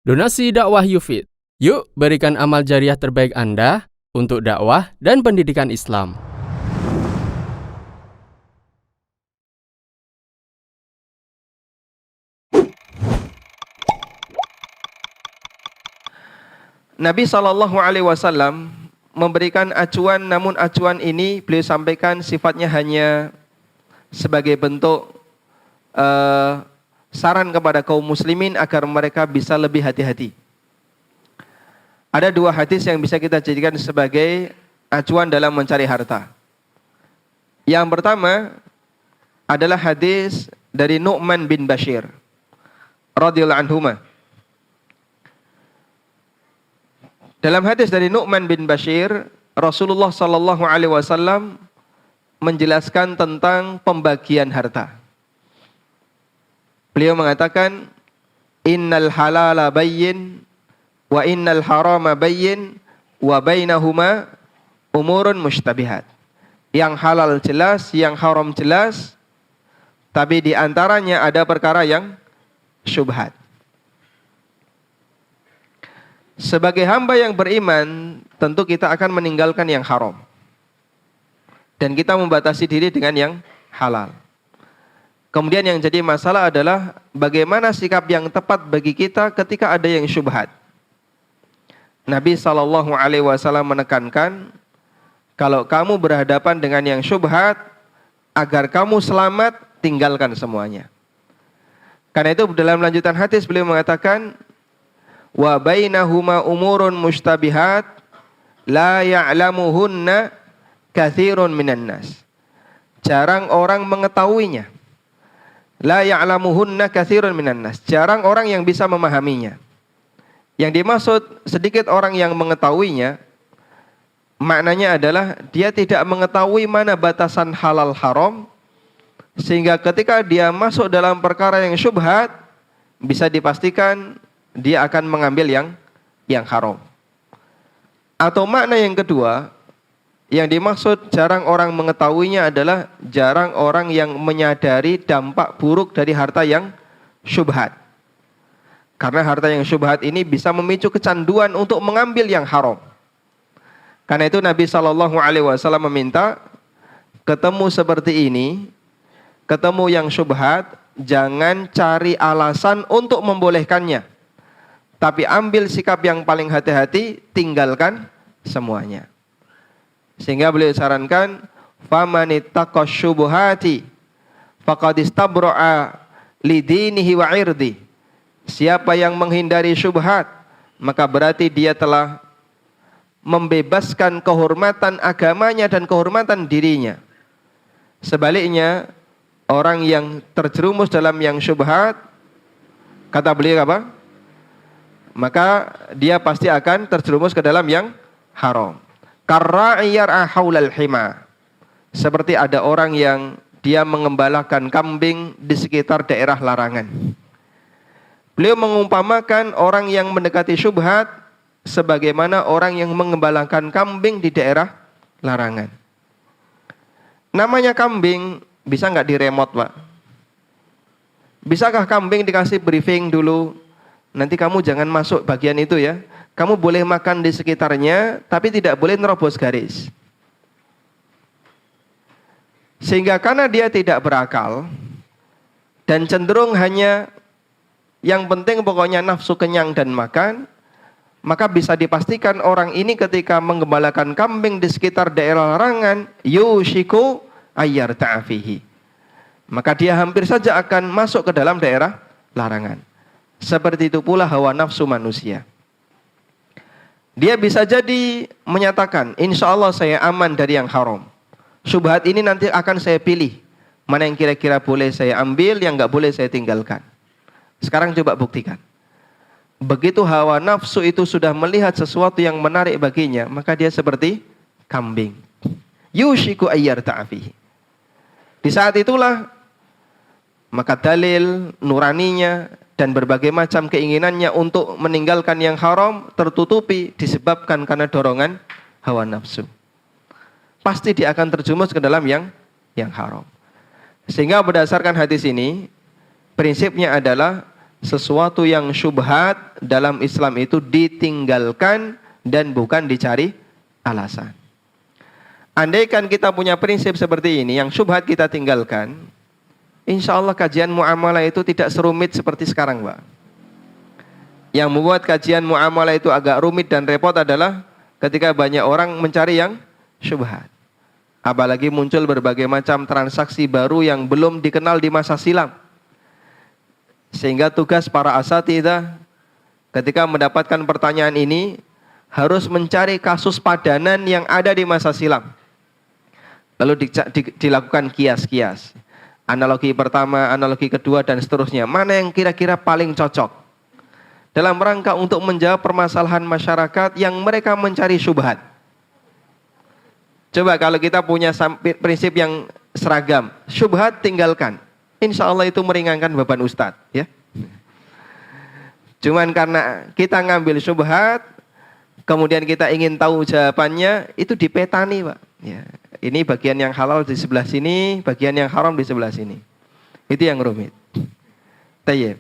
Donasi dakwah Yufid. Yuk berikan amal jariah terbaik Anda untuk dakwah dan pendidikan Islam. Nabi SAW memberikan acuan, namun acuan ini beliau sampaikan sifatnya hanya sebagai bentuk saran kepada kaum muslimin agar mereka bisa lebih hati-hati. Ada dua hadis yang bisa kita jadikan sebagai acuan dalam mencari harta. Yang pertama adalah hadis dari Nu'man bin Bashir radhiyallahu anhuma. Dalam hadis dari Nu'man bin Bashir, Rasulullah sallallahu alaihi wasallam menjelaskan tentang pembagian harta. Beliau mengatakan, innal halala bayyin wa innal harama bayyin wa bainahuma umurun mushtabihat. Yang halal jelas, yang haram jelas, tapi di antaranya ada perkara yang syubhat. Sebagai hamba yang beriman, tentu kita akan meninggalkan yang haram. Dan kita membatasi diri dengan yang halal. Kemudian yang jadi masalah adalah bagaimana sikap yang tepat bagi kita ketika ada yang syubhat. Nabi SAW menekankan, kalau kamu berhadapan dengan yang syubhat, agar kamu selamat, tinggalkan semuanya. Karena itu dalam lanjutan hadis beliau mengatakan, wa bainahuma umurun mushtabihat la ya'lamuhunna katsirun minan nas. Jarang orang mengetahuinya. La ya'lamuhunna katsirun minan nas. Jarang orang yang bisa memahaminya. Yang dimaksud sedikit orang yang mengetahuinya, maknanya adalah dia tidak mengetahui mana batasan halal haram, sehingga ketika dia masuk dalam perkara yang syubhat, bisa dipastikan dia akan mengambil yang haram. Atau makna yang kedua, yang dimaksud jarang orang mengetahuinya adalah jarang orang yang menyadari dampak buruk dari harta yang syubhat. Karena harta yang syubhat ini bisa memicu kecanduan untuk mengambil yang haram. Karena itu Nabi SAW meminta, ketemu seperti ini, ketemu yang syubhat, jangan cari alasan untuk membolehkannya. Tapi ambil sikap yang paling hati-hati, tinggalkan semuanya. Sehingga beliau sarankan, famanittaqash syubuhati faqad istabra'a lidinihi wa 'irdi. Siapa yang menghindari syubhat, maka berarti dia telah membebaskan kehormatan agamanya dan kehormatan dirinya. Sebaliknya, orang yang terjerumus dalam yang syubhat, kata beliau apa? Maka dia pasti akan terjerumus ke dalam yang haram. Karra'iyar haulal hima. Seperti ada orang yang dia mengembalakan kambing di sekitar daerah larangan. Beliau mengumpamakan orang yang mendekati syubhat sebagaimana orang yang mengembalakan kambing di daerah larangan. Namanya kambing, bisa nggak diremot, Pak? Bisakah kambing dikasih briefing dulu? Nanti kamu jangan masuk bagian itu ya. Kamu boleh makan di sekitarnya, tapi tidak boleh nerobos garis. Sehingga karena dia tidak berakal, dan cenderung hanya yang penting pokoknya nafsu kenyang dan makan, maka bisa dipastikan orang ini ketika menggembalakan kambing di sekitar daerah larangan, yushiku ayyar ta'afihi. Maka dia hampir saja akan masuk ke dalam daerah larangan. Seperti itu pula hawa nafsu manusia. Dia bisa jadi menyatakan, insya Allah saya aman dari yang haram. Syubhat ini nanti akan saya pilih. Mana yang kira-kira boleh saya ambil, yang nggak boleh saya tinggalkan. Sekarang coba buktikan. Begitu hawa nafsu itu sudah melihat sesuatu yang menarik baginya, maka dia seperti kambing. Yushiku ayyar ta'afihi. Di saat itulah, maka dalil nuraninya dan berbagai macam keinginannya untuk meninggalkan yang haram tertutupi disebabkan karena dorongan hawa nafsu. Pasti dia akan terjumus ke dalam yang haram. Sehingga berdasarkan hadis ini, prinsipnya adalah sesuatu yang syubhat dalam Islam itu ditinggalkan dan bukan dicari alasan. Andaikan kita punya prinsip seperti ini, yang syubhat kita tinggalkan, insya Allah kajian muamalah itu tidak serumit seperti sekarang, Pak. Yang membuat kajian muamalah itu agak rumit dan repot adalah ketika banyak orang mencari yang syubhat. Apalagi muncul berbagai macam transaksi baru yang belum dikenal di masa silam. Sehingga tugas para asatidzah ketika mendapatkan pertanyaan ini harus mencari kasus padanan yang ada di masa silam. Lalu dilakukan kias-kias. Analogi pertama, analogi kedua, dan seterusnya. Mana yang kira-kira paling cocok? Dalam rangka untuk menjawab permasalahan masyarakat yang mereka mencari syubhat. Coba kalau kita punya prinsip yang seragam, syubhat tinggalkan. Insya Allah itu meringankan beban ustadz. Ya. Cuman karena kita ngambil syubhat, kemudian kita ingin tahu jawabannya, itu dipetani, Pak. Ya. Ini bagian yang halal di sebelah sini, bagian yang haram di sebelah sini. Itu yang rumit. Tayyib.